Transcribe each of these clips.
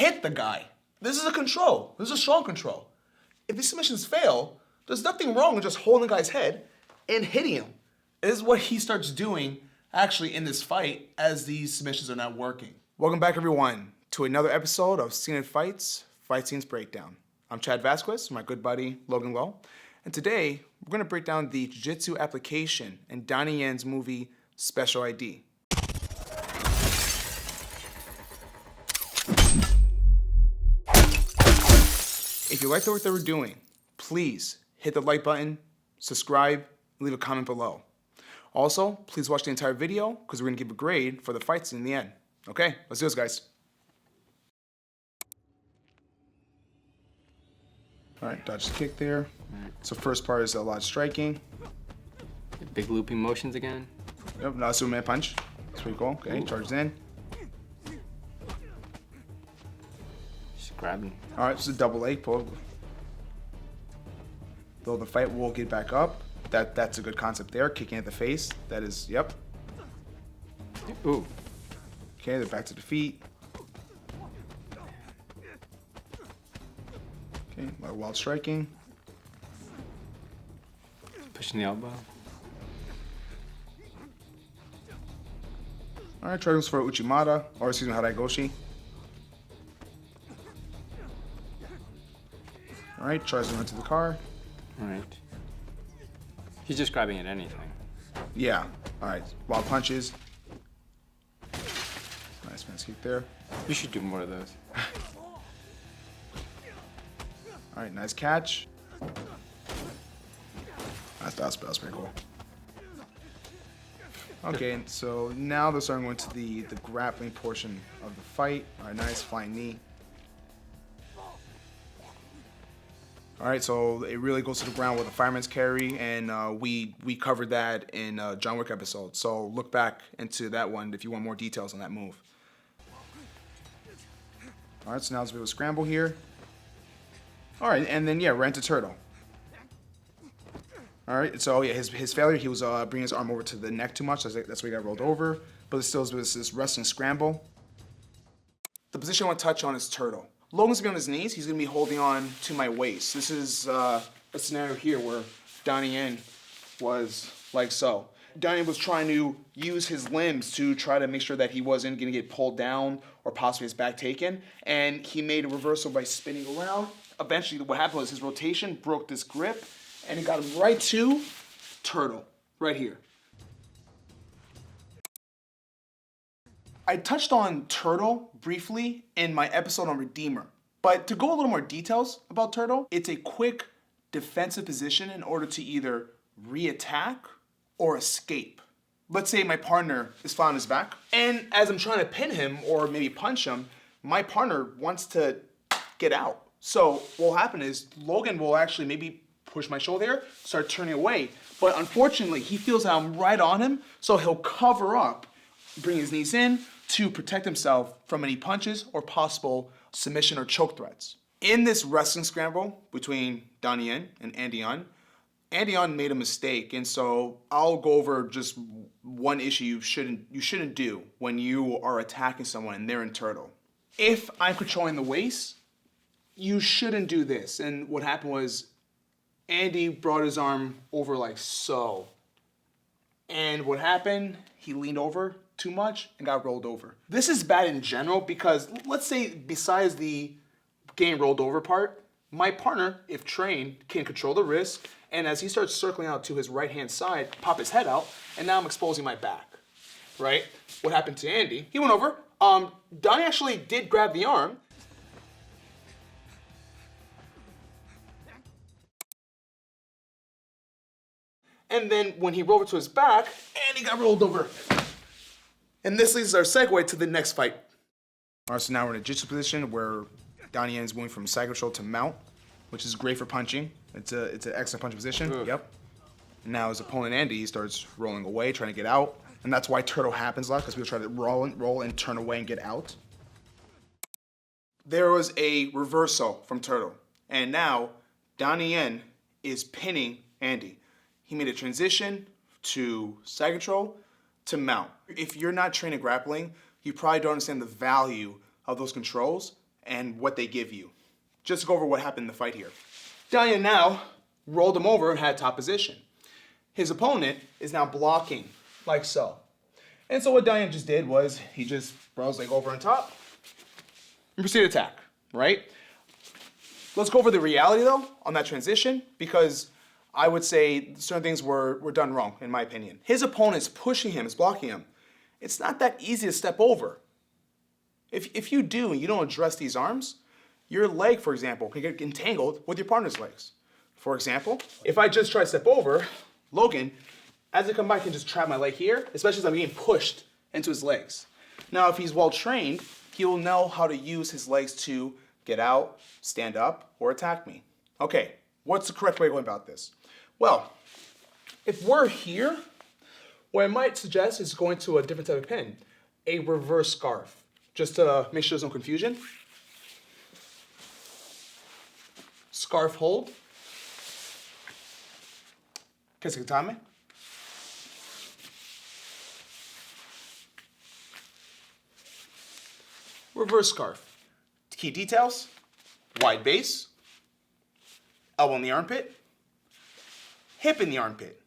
hit the guy. This is a control. This is a strong control. If these submissions fail, there's nothing wrong with just holding the guy's head and hitting him. This is what he starts doing actually in this fight as these submissions are not working. Welcome back, everyone, to another episode of Scenic Fights, Fight Scenes Breakdown. I'm Chad Vázquez, my good buddy Logan Lowe, and today we're going to break down the jiu-jitsu application in Donnie Yen's movie Special ID. If you like the work that we're doing, please hit the like button, subscribe, and leave a comment below. Also, please watch the entire video because we're going to give a grade for the fights in the end. Okay, let's do this, guys. All right, dodge the kick there. So first part is a lot of striking. Big looping motions again. Yep, not a Superman punch. That's pretty cool. Okay, Ooh. Charges in. Just grabbing. All right, this is a double leg pull. Though the fight will get back up. That's a good concept there. Kicking at the face. That is, yep. Ooh. Okay, they're back to the feet. Okay, a lot of wild striking. Pushing the elbow. All right, triangles for Uchimata, or excuse me, Haraigoshi. All right, tries to run to the car. All right. He's just grabbing at anything. Yeah. All right, wild punches. Nice man's kick there. You should do more of those. All right, nice catch. That's pretty cool. Okay, and so now they're starting going to the grappling portion of the fight. All right, nice flying knee. All right, so it really goes to the ground with a fireman's carry, and we covered that in John Wick episode. So look back into that one if you want more details on that move. All right, so now there's a bit of a scramble here. All right, and then, yeah, ran to turtle. All right, so yeah, his failure, he was bringing his arm over to the neck too much. That's why he got rolled over. But it still was this wrestling scramble. The position I want to touch on is turtle. Logan's gonna be on his knees. He's gonna be holding on to my waist. This is a scenario here where Donnie Yen was like so. Donnie was trying to use his limbs to try to make sure that he wasn't gonna get pulled down or possibly his back taken. And he made a reversal by spinning around. Eventually, what happened was his rotation broke this grip, and it got him right to turtle, right here. I touched on turtle briefly in my episode on Redeemer, but to go a little more details about turtle, it's a quick defensive position in order to either re-attack or escape. Let's say my partner is flat on his back, and as I'm trying to pin him or maybe punch him, my partner wants to get out. So what will happen is Logan will actually maybe push my shoulder here, start turning away, but unfortunately he feels that I'm right on him, so he'll cover up, bring his knees in to protect himself from any punches or possible submission or choke threats. In this wrestling scramble between Donnie Yen and Andy Yen made a mistake, and so I'll go over just one issue you shouldn't do when you are attacking someone and they're in turtle. If I'm controlling the waist, you shouldn't do this. And what happened was Andy brought his arm over like so. And what happened, he leaned over too much and got rolled over. This is bad in general because let's say besides the getting rolled over part, my partner, if trained, can control the wrist, and as he starts circling out to his right-hand side, pop his head out, and now I'm exposing my back, right? What happened to Andy? He went over. Donnie actually did grab the arm. And then when he rolled over to his back, Andy got rolled over. And this leads our segue to the next fight. All right, so now we're in a jiu-jitsu position where Donnie Yen is moving from side control to mount, which is great for punching. It's an excellent punch position. Ugh. Yep. And now his opponent Andy, he starts rolling away, trying to get out. And that's why turtle happens a lot, because people try to roll and turn away and get out. There was a reversal from turtle. And now Donnie Yen is pinning Andy. He made a transition to side control to mount. If you're not trained in grappling, you probably don't understand the value of those controls and what they give you. Just to go over what happened in the fight here. Donnie Yen now rolled him over and had top position. His opponent is now blocking, like so. And so what Donnie Yen just did was he just brought his leg over on top and proceeded to attack, right? Let's go over the reality though on that transition, because I would say certain things were done wrong, in my opinion. His opponent's pushing him, is blocking him. It's not that easy to step over. If you do and you don't address these arms, your leg, for example, can get entangled with your partner's legs. For example, if I just try to step over, Logan, as I come by, can just trap my leg here, especially as I'm being pushed into his legs. Now, if he's well trained, he will know how to use his legs to get out, stand up, or attack me. Okay, what's the correct way of going about this? Well, if we're here, what I might suggest is going to a different type of pin, a reverse scarf, just to make sure there's no confusion. Scarf hold. Que se katame. Reverse scarf. Key details: wide base, elbow in the armpit, hip in the armpit.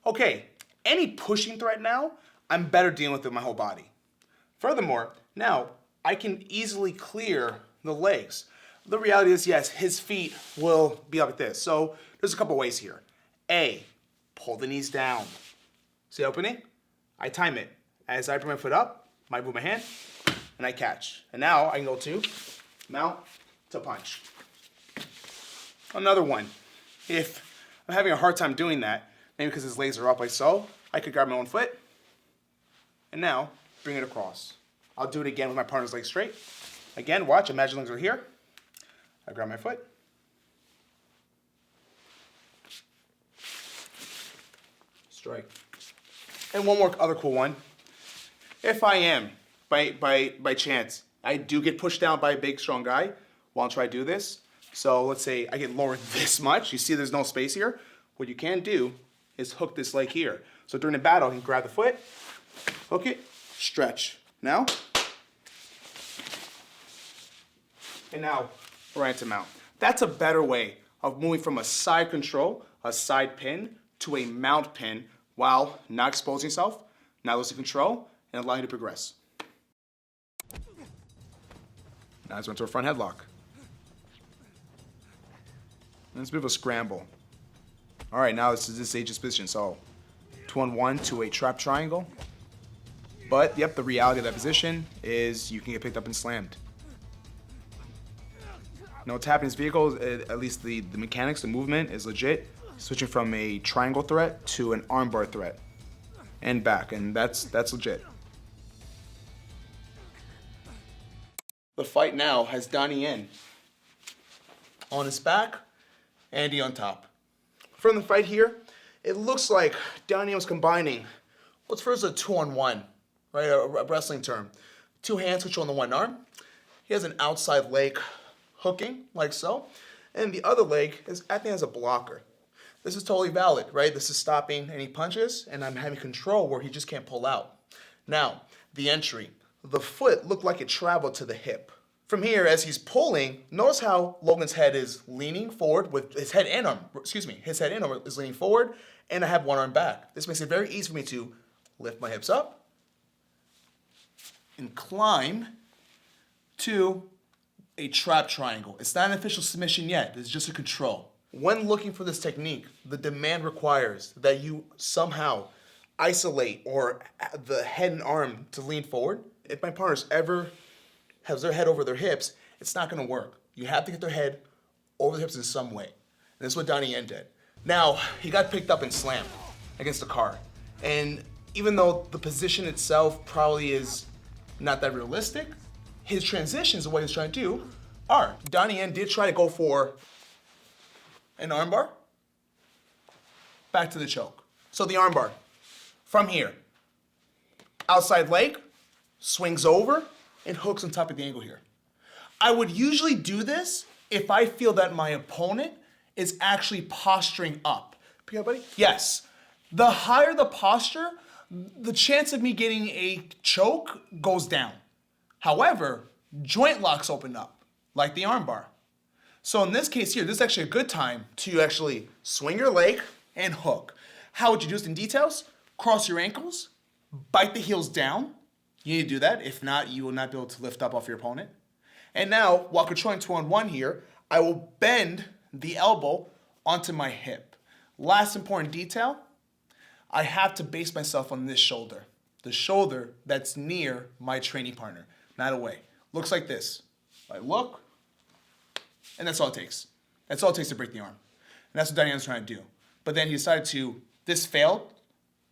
Okay, any pushing threat now, I'm better dealing with my whole body. Furthermore, now I can easily clear the legs. The reality is, yes, his feet will be like this. So there's a couple ways here. A, pull the knees down. See the opening? I time it. As I bring my foot up, I move my hand, and I catch. And now I can go to mount to punch. Another one. If I'm having a hard time doing that, maybe because his legs are up like so, I could grab my own foot, and now bring it across. I'll do it again with my partner's legs straight. Again, watch, imagine legs are here. I grab my foot. Strike. And one more other cool one. If I am, by chance, I do get pushed down by a big, strong guy while I'm trying to do this. So let's say I get lowered this much. You see there's no space here. What you can do is hook this leg here. So during the battle, you can grab the foot, hook it, stretch. Now, and now right into mount. That's a better way of moving from a side control, a side pin, to a mount pin while not exposing yourself, not losing control, and allowing you to progress. Now let's went to a front headlock. And it's a bit of a scramble. All right, now this is this aegis position. So 2-on-1 to a trap triangle. But yep, the reality of that position is you can get picked up and slammed. Now what's happening in this vehicle, at least the mechanics, the movement is legit. Switching from a triangle threat to an armbar threat. And back, and that's legit. The fight now has Donnie Yen on his back, Andy on top. From the fight here, it looks like Donnie Yen was combining what's first a 2-on-1, right? A wrestling term. Two hands controlling the one arm. He has an outside leg hooking, like so. And the other leg is acting as a blocker. This is totally valid, right? This is stopping any punches, and I'm having control where he just can't pull out. Now, the entry. The foot looked like it traveled to the hip. From here, as he's pulling, notice how Logan's head is leaning forward with his head and arm, his head and arm is leaning forward, and I have one arm back. This makes it very easy for me to lift my hips up and climb to a trap triangle. It's not an official submission yet, it's just a control. When looking for this technique, the demand requires that you somehow isolate or the head and arm to lean forward. If my partner's ever has their head over their hips, it's not gonna work. You have to get their head over the hips in some way. And this is what Donnie Yen did. Now, he got picked up and slammed against the car. And even though the position itself probably is not that realistic, his transitions of what he's trying to do are. Donnie Yen did try to go for an armbar, back to the choke. So the armbar, from here, outside leg, swings over, and hooks on top of the angle here. I would usually do this if I feel that my opponent is actually posturing up. Okay, buddy? Yes. The higher the posture, the chance of me getting a choke goes down. However, joint locks open up, like the armbar. So in this case here, this is actually a good time to actually swing your leg and hook. How would you do this in details? Cross your ankles, bite the heels down. You need to do that. If not, you will not be able to lift up off your opponent. And now, while controlling 2-on-1 here, I will bend the elbow onto my hip. Last important detail, I have to base myself on this shoulder. The shoulder that's near my training partner, not away. Looks like this. I look, and that's all it takes. That's all it takes to break the arm. And that's what Donnie Yen was trying to do. But then he decided this failed,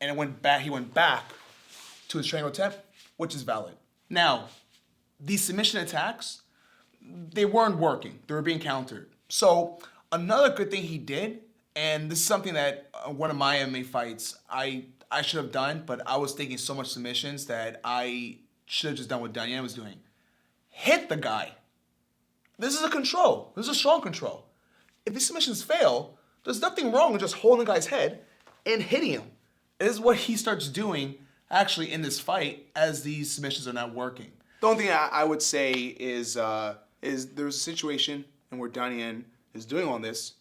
and he went back to his triangle attempt, which is valid. Now, these submission attacks, they weren't working. They were being countered. So another good thing he did, and this is something that one of my MMA fights I should have done, but I was taking so much submissions that I should have just done what Donnie Yen was doing. Hit the guy. This is a control. This is a strong control. If these submissions fail, there's nothing wrong with just holding the guy's head and hitting him. This is what he starts doing actually in this fight as these submissions are not working. The only thing I would say is there's a situation in where Donnie Yen is doing all this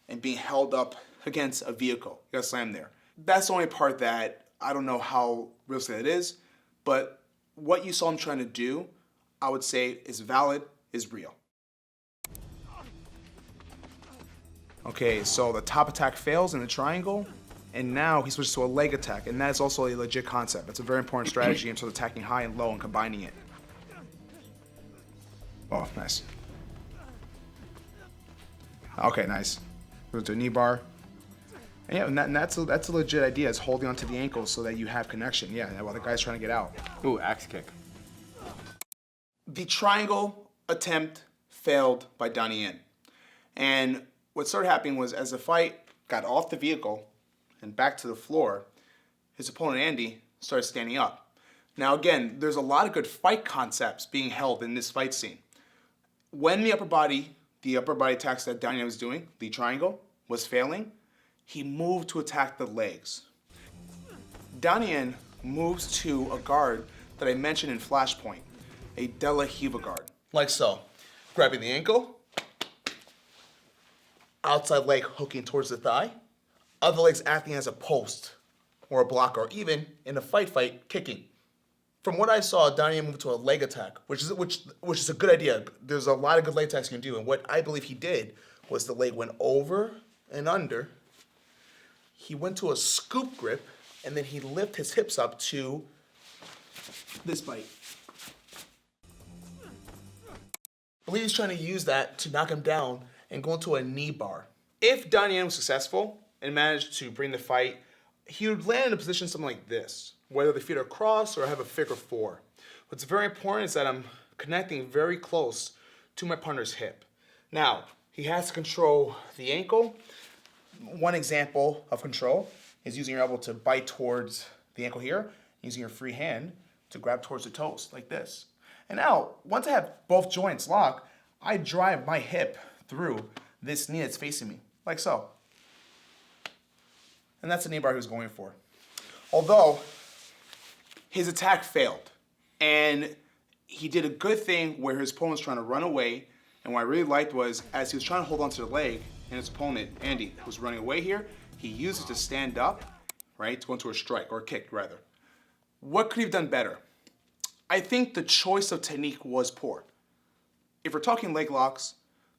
and being held up against a vehicle. You got slammed there. That's the only part that I don't know how realistic it is, but what you saw him trying to do, I would say is valid, is real. Okay, so the top attack fails in the triangle, and now he switches to a leg attack, and that is also a legit concept. That's a very important strategy in terms of attacking high and low and combining it. Oh, nice. Okay, nice. Goes to a knee bar. And yeah, and that's a legit idea, is holding onto the ankles so that you have connection. Yeah, while the guy's trying to get out. Ooh, axe kick. The triangle attempt failed by Donnie Yen. And what started happening was, as the fight got off the vehicle and back to the floor, his opponent Andy started standing up. Now again, there's a lot of good fight concepts being held in this fight scene. When the upper body attacks that Donnie Yen was doing, the triangle, was failing, he moved to attack the legs. Donnie Yen moves to a guard that I mentioned in Flashpoint, a De La Riva guard. Like so. Grabbing the ankle, outside leg hooking towards the thigh, other legs acting as a post or a blocker, or even in a fight, kicking. From what I saw, Donnie Yen moved to a leg attack, which is a good idea. There's a lot of good leg attacks you can do, and what I believe he did was the leg went over and under. He went to a scoop grip, and then he lifted his hips up to this bite. I believe he's trying to use that to knock him down and go into a knee bar. If Donnie Yen was successful and managed to bring the fight, he would land in a position something like this, whether the feet are crossed or have a figure four. What's very important is that I'm connecting very close to my partner's hip. Now, he has to control the ankle. One example of control is using your elbow to bite towards the ankle here, using your free hand to grab towards the toes, like this. And now, once I have both joints locked, I drive my hip through this knee that's facing me, like so. And that's the knee bar he was going for. Although, his attack failed. And he did a good thing where his opponent was trying to run away. And what I really liked was, as he was trying to hold onto the leg, and his opponent, Andy, was running away here, he used it to stand up, right, to go into a strike, or a kick, rather. What could he have done better? I think the choice of technique was poor. If we're talking leg locks,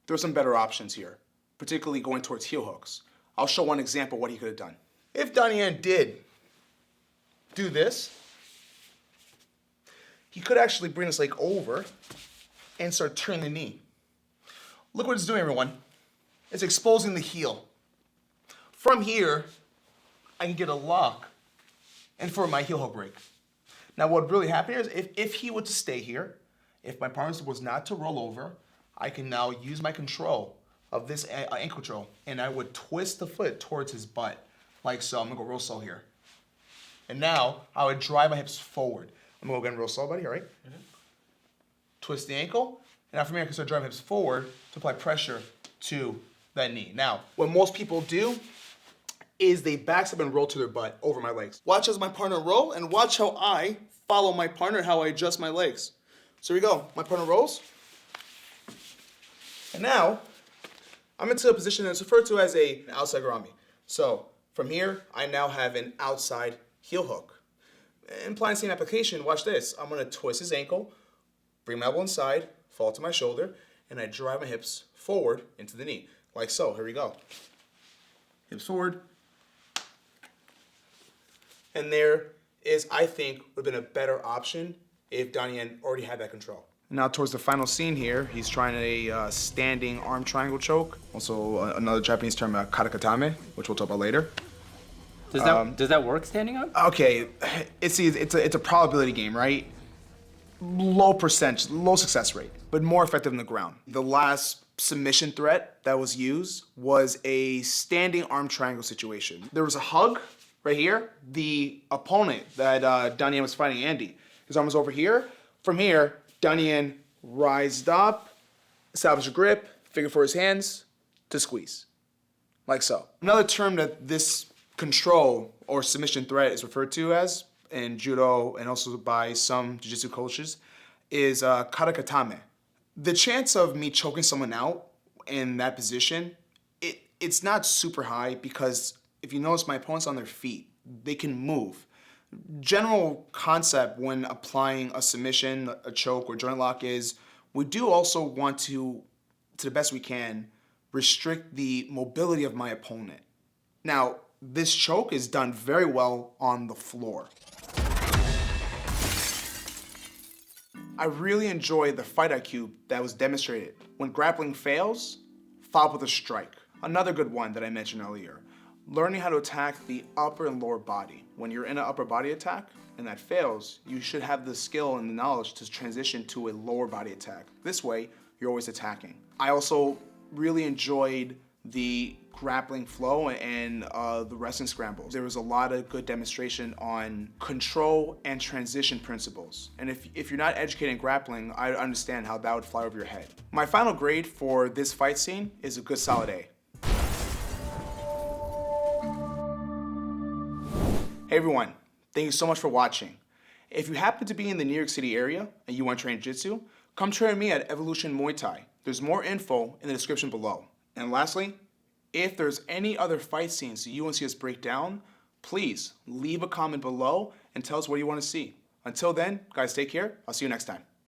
there are some better options here, particularly going towards heel hooks. I'll show one example of what he could have done. If Donnie Yen did do this, he could actually bring his leg over and start turning the knee. Look what it's doing, everyone. It's exposing the heel. From here, I can get a lock and for my heel hook break. Now, what really happened here is if he were to stay here, if my partner was not to roll over, I can now use my control of this ankle control, and I would twist the foot towards his butt, like so. I'm gonna go real slow here. And now, I would drive my hips forward. I'm gonna go again real slow, buddy, all right? Mm-hmm. Twist the ankle, and now from here, I can start driving hips forward to apply pressure to that knee. Now, what most people do is they backstep and roll to their butt over my legs. Watch as my partner roll, and watch how I follow my partner, how I adjust my legs. So here we go. My opponent rolls. And now, I'm into a position that's referred to as an outside Garami. So from here, I now have an outside heel hook. Implying the same application, watch this. I'm gonna twist his ankle, bring my elbow inside, fall to my shoulder, and I drive my hips forward into the knee. Like so, here we go. Hips forward. And there is, I think, would have been a better option if Donnie Yen already had that control. Now towards the final scene here, he's trying a standing arm triangle choke. Also another Japanese term, katakatame, which we'll talk about later. Does that work standing up? Okay, it's a probability game, right? Low percentage, low success rate, but more effective on the ground. The last submission threat that was used was a standing arm triangle situation. There was a hug right here. The opponent that Donnie Yen was fighting, Andy, his arm was over here. From here, Donnie Yen rised up, established a grip, figure for his hands to squeeze, like so. Another term that this control or submission threat is referred to as in judo and also by some jiu-jitsu coaches is katakatame. The chance of me choking someone out in that position, it's not super high because if you notice my opponent's on their feet, they can move. General concept when applying a submission, a choke, or joint lock is we do also want to the best we can, restrict the mobility of my opponent. Now, this choke is done very well on the floor. I really enjoy the fight IQ that was demonstrated. When grappling fails, follow up with a strike. Another good one that I mentioned earlier. Learning how to attack the upper and lower body. When you're in an upper body attack and that fails, you should have the skill and the knowledge to transition to a lower body attack. This way, you're always attacking. I also really enjoyed the grappling flow and the wrestling scrambles. There was a lot of good demonstration on control and transition principles. And if you're not educated in grappling, I understand how that would fly over your head. My final grade for this fight scene is a good solid A. Hey everyone, thank you so much for watching. If you happen to be in the New York City area and you want to train jiu-jitsu, come train me at Evolution Muay Thai. There's more info in the description below. And lastly, if there's any other fight scenes that you want to see us break down, please leave a comment below and tell us what you want to see. Until then, guys, take care. I'll see you next time.